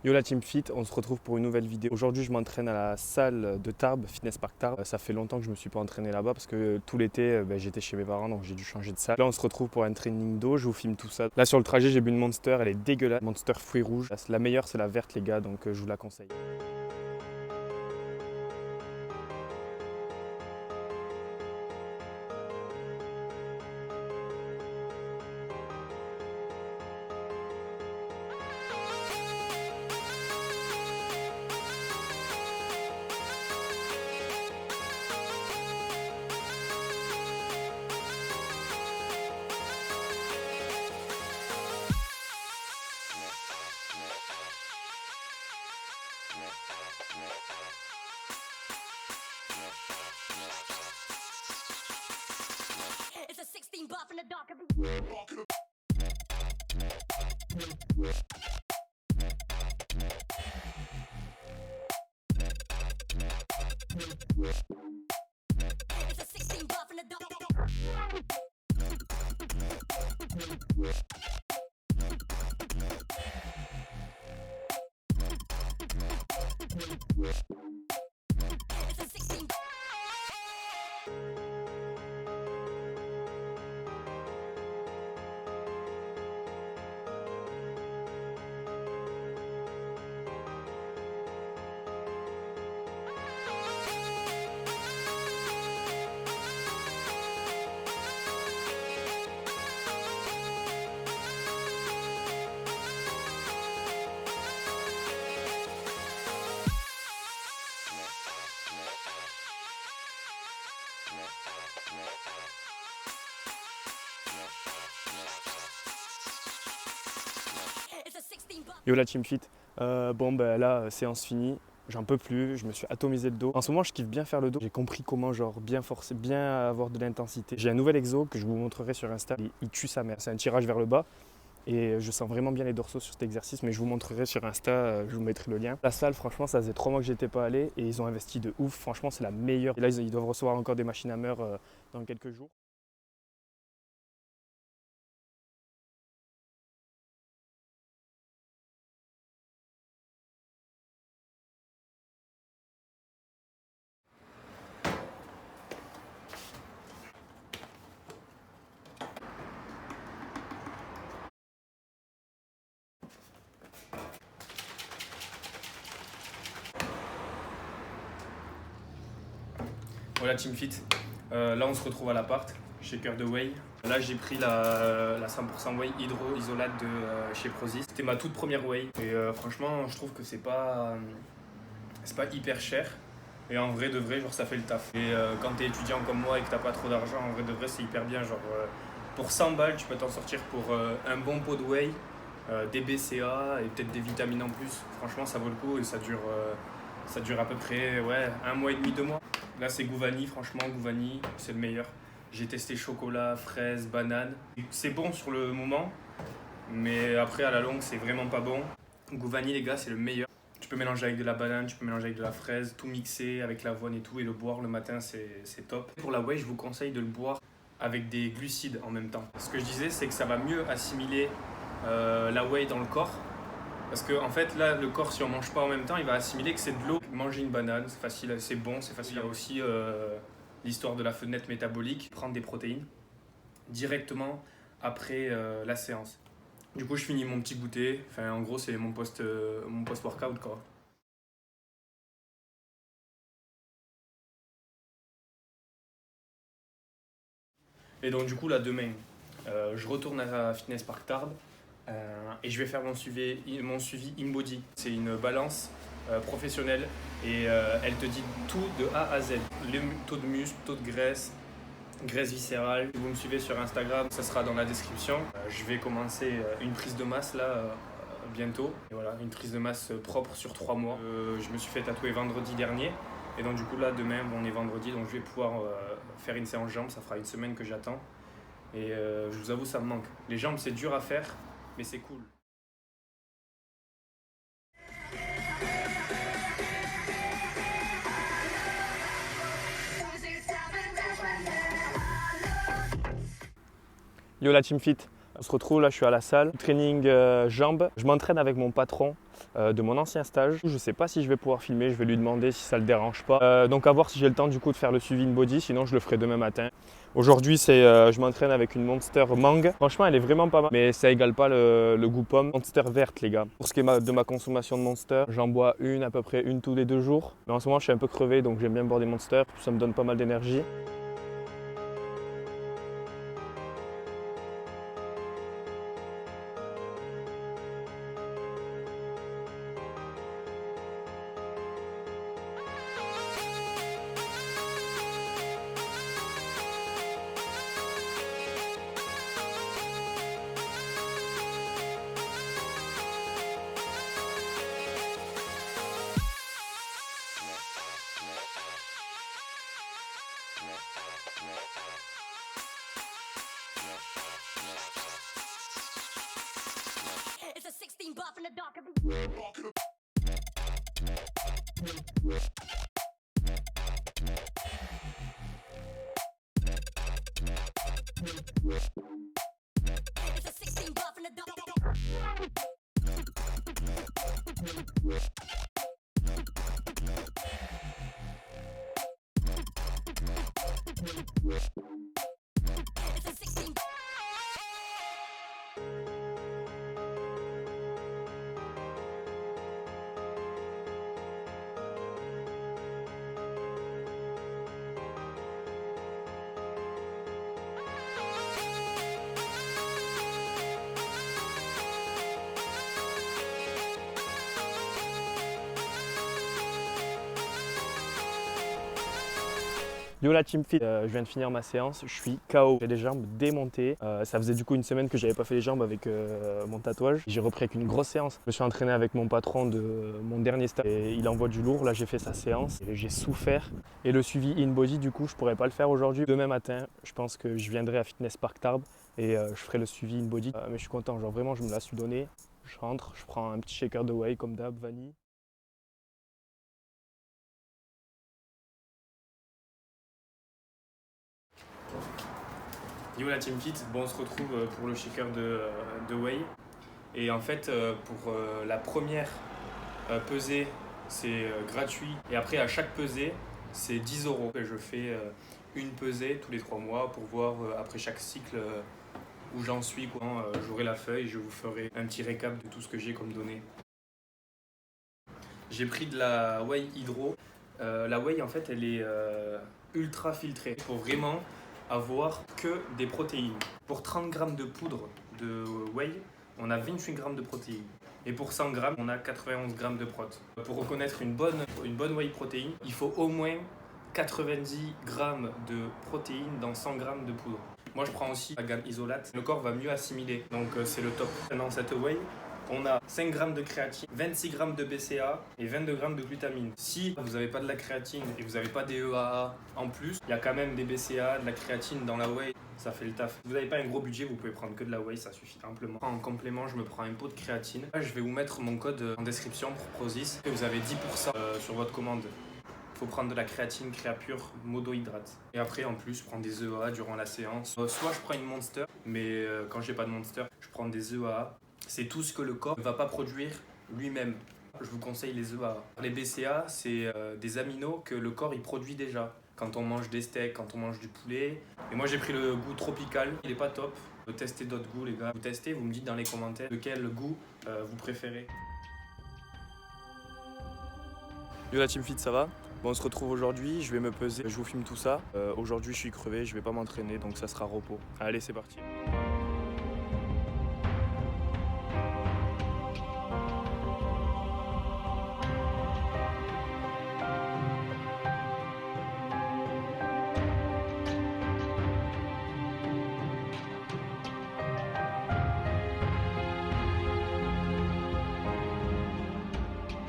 Yo la Team Fit, on se retrouve pour une nouvelle vidéo. Aujourd'hui je m'entraîne à la salle de Tarbes, Fitness Park Tarbes. Ça fait longtemps que je ne me suis pas entraîné là-bas parce que tout l'été j'étais chez mes parents donc j'ai dû changer de salle. Là on se retrouve pour un training d'eau, je vous filme tout ça. Là sur le trajet j'ai bu une Monster, elle est dégueulasse. Monster fruits rouges. La meilleure c'est la verte les gars donc je vous la conseille. It's a 16 buff in the dark. It's a 16 buff in the dark. It's a 16 buff. It's a 16 buff. Yo la Team Fit, là séance finie. J'en peux plus, je me suis atomisé le dos. En ce moment, je kiffe bien faire le dos. J'ai compris comment bien forcer, bien avoir de l'intensité. J'ai un nouvel exo que je vous montrerai sur Insta. Il tue sa mère. C'est un tirage vers le bas et je sens vraiment bien les dorsaux sur cet exercice. Mais je vous montrerai sur Insta, je vous mettrai le lien. La salle, franchement, ça faisait 3 mois que j'étais pas allé et ils ont investi de ouf. Franchement, c'est la meilleure. Et là, ils doivent recevoir encore des machines à meurtre dans quelques jours. Voilà Team Fit, là on se retrouve à l'appart, shaker de whey. Là j'ai pris la 100% whey hydro-isolate de chez Prozis. C'était ma toute première whey et franchement je trouve que c'est pas hyper cher. Et en vrai de vrai, genre ça fait le taf. Et quand t'es étudiant comme moi et que t'as pas trop d'argent, en vrai de vrai c'est hyper bien. Genre pour 100 balles tu peux t'en sortir pour un bon pot de whey, des BCA et peut-être des vitamines en plus. Franchement ça vaut le coup et ça dure à peu près un mois et demi, 2 mois. Là c'est Gouvani, franchement Gouvani c'est le meilleur. J'ai testé chocolat, fraise, banane. C'est bon sur le moment, mais après à la longue c'est vraiment pas bon. Gouvani les gars c'est le meilleur. Tu peux mélanger avec de la banane, tu peux mélanger avec de la fraise, tout mixer avec l'avoine et tout et le boire le matin c'est top. Pour la whey je vous conseille de le boire avec des glucides en même temps. Ce que je disais c'est que ça va mieux assimiler la whey dans le corps. Parce que en fait là le corps si on mange pas en même temps il va assimiler que c'est de l'eau. Manger une banane c'est facile, c'est bon, c'est facile. Il y a aussi l'histoire de la fenêtre métabolique, prendre des protéines directement après la séance. Du coup je finis mon petit goûter, enfin en gros c'est mon post-workout quoi. Et donc du coup là demain je retourne à Fitness Park Tarbes et je vais faire mon suivi InBody. C'est une balance professionnelle et elle te dit tout de A à Z. Le taux de muscle, taux de graisse viscérale. Si vous me suivez sur Instagram, ça sera dans la description. Je vais commencer une prise de masse là bientôt. Et voilà, une prise de masse propre sur 3 mois. Je me suis fait tatouer vendredi dernier. Et donc du coup là demain on est vendredi donc je vais pouvoir faire une séance jambes. Ça fera une semaine que j'attends. Et je vous avoue ça me manque. Les jambes c'est dur à faire mais c'est cool. Yo la Team Fit, On se retrouve là, je suis à la salle, training jambes. Je m'entraîne avec mon patron de mon ancien stage. Je ne sais pas si je vais pouvoir filmer, je vais lui demander si ça ne le dérange pas. Donc à voir si j'ai le temps du coup de faire le suivi in body, sinon je le ferai demain matin. Aujourd'hui, je m'entraîne avec une Monster Mangue. Franchement, elle est vraiment pas mal, mais ça égale pas le goût pomme. Monster verte, les gars. Pour ce qui est de ma consommation de Monster, j'en bois à peu près une tous les 2 jours. Mais en ce moment, je suis un peu crevé, donc j'aime bien boire des Monster. Ça me donne pas mal d'énergie. It's a 16 bar from the dark. It's a 16 bar from the dark. It's a 16 Yo la team fit, je viens de finir ma séance, je suis KO, j'ai les jambes démontées. Ça faisait du coup une semaine que j'avais pas fait les jambes avec mon tatouage. J'ai repris avec une grosse séance. Je me suis entraîné avec mon patron de mon dernier stage et il envoie du lourd. Là j'ai fait sa séance et j'ai souffert. Et le suivi in body du coup je pourrais pas le faire aujourd'hui. Demain matin je pense que je viendrai à Fitness Park Tarbes et je ferai le suivi in body. Mais je suis content, genre vraiment je me la suis donné. Je rentre, je prends un petit shaker de whey comme d'hab, vanille. Yo la team fit, bon on se retrouve pour le shaker de whey. Et en fait pour la première pesée c'est gratuit et après à chaque pesée c'est 10 €. Et je fais une pesée tous les 3 mois pour voir après chaque cycle où j'en suis. J'aurai la feuille, je vous ferai un petit récap de tout ce que j'ai comme données. J'ai pris de la whey hydro. La whey en fait elle est ultra filtrée pour vraiment avoir que des protéines. Pour 30 g de poudre de whey, on a 28 g de protéines. Et pour 100 g, on a 91 g de prot. Pour reconnaître une bonne whey protéine, il faut au moins 90 g de protéines dans 100 g de poudre. Moi, je prends aussi la gamme isolate. Le corps va mieux assimiler, donc c'est le top. Dans cette whey, on a 5 g de créatine, 26 g de BCA et 22 g de glutamine. Si vous n'avez pas de la créatine et vous n'avez pas des EAA en plus, il y a quand même des BCA, de la créatine dans la whey, ça fait le taf. Si vous n'avez pas un gros budget, vous pouvez prendre que de la whey, ça suffit amplement. En complément, je me prends un pot de créatine. Là, je vais vous mettre mon code en description pour Prozis et vous avez 10% sur votre commande. Il faut prendre de la créatine Créapure monohydrate. Et après, en plus, je prends des EAA durant la séance. Soit je prends une Monster, mais quand j'ai pas de Monster, je prends des EAA. C'est tout ce que le corps ne va pas produire lui-même. Je vous conseille les EAA. Les BCA, c'est des aminos que le corps il produit déjà. Quand on mange des steaks, quand on mange du poulet. Et moi j'ai pris le goût tropical, il est pas top. Vous testez d'autres goûts les gars. Vous testez, vous me dites dans les commentaires lequel goût vous préférez. Yo la team fit, ça va? Bon, on se retrouve aujourd'hui, je vais me peser, je vous filme tout ça. Aujourd'hui je suis crevé, je vais pas m'entraîner donc ça sera repos. Allez c'est parti.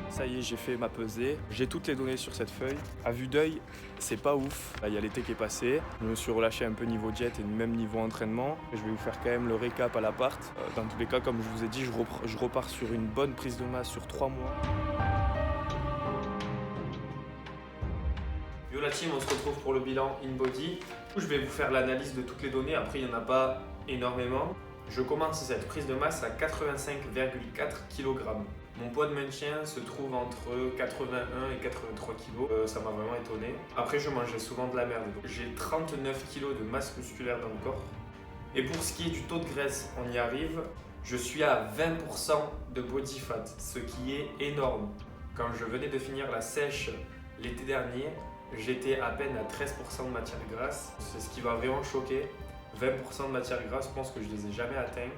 Ça y est, j'ai fait ma pesée. J'ai toutes les données sur cette feuille. À vue d'œil, c'est pas ouf. Là, il y a l'été qui est passé. Je me suis relâché un peu niveau diète et même niveau entraînement. Je vais vous faire quand même le récap à l'appart. Dans tous les cas, comme je vous ai dit, je repars sur une bonne prise de masse sur 3 mois. Yo la team, on se retrouve pour le bilan in body. Je vais vous faire l'analyse de toutes les données. Après, il n'y en a pas énormément. Je commence cette prise de masse à 85,4 kg. Mon poids de maintien se trouve entre 81 et 83 kg, ça m'a vraiment étonné. Après je mangeais souvent de la merde. J'ai 39 kg de masse musculaire dans le corps. Et pour ce qui est du taux de graisse, on y arrive. Je suis à 20% de body fat, ce qui est énorme. Quand je venais de finir la sèche l'été dernier, j'étais à peine à 13% de matière grasse. C'est ce qui va vraiment choquer. 20% de matière grasse, je pense que je les ai jamais atteints.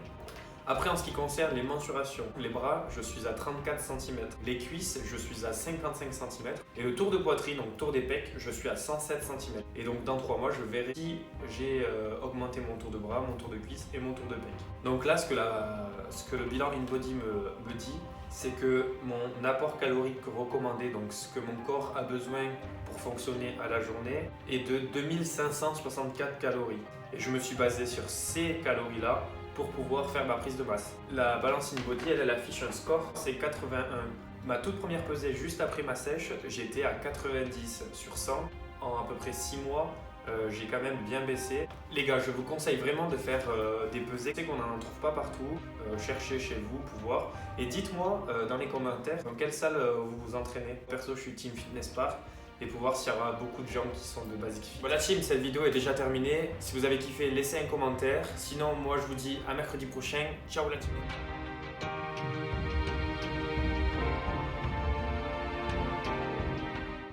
Après, en ce qui concerne les mensurations, les bras, je suis à 34 cm. Les cuisses, je suis à 55 cm. Et le tour de poitrine, donc tour des pecs, je suis à 107 cm. Et donc dans 3 mois, je verrai si j'ai augmenté mon tour de bras, mon tour de cuisse et mon tour de pec. Donc là, ce que le bilan InBody me dit, c'est que mon apport calorique recommandé, donc ce que mon corps a besoin pour fonctionner à la journée, est de 2564 calories. Et je me suis basé sur ces calories-là pour pouvoir faire ma prise de masse. La balance InBody, elle affiche un score, c'est 81. Ma toute première pesée juste après ma sèche, j'étais à 90 sur 100. En à peu près 6 mois, j'ai quand même bien baissé. Les gars, je vous conseille vraiment de faire des pesées. Je sais qu'on n'en trouve pas partout. Cherchez chez vous pour voir. Et dites-moi dans les commentaires dans quelle salle vous vous entraînez. Perso, je suis Team Fitness Park. Et pour voir s'il y aura beaucoup de gens qui sont de Basic Fit. Voilà team, cette vidéo est déjà terminée. Si vous avez kiffé, laissez un commentaire. Sinon, moi je vous dis à mercredi prochain. Ciao la team.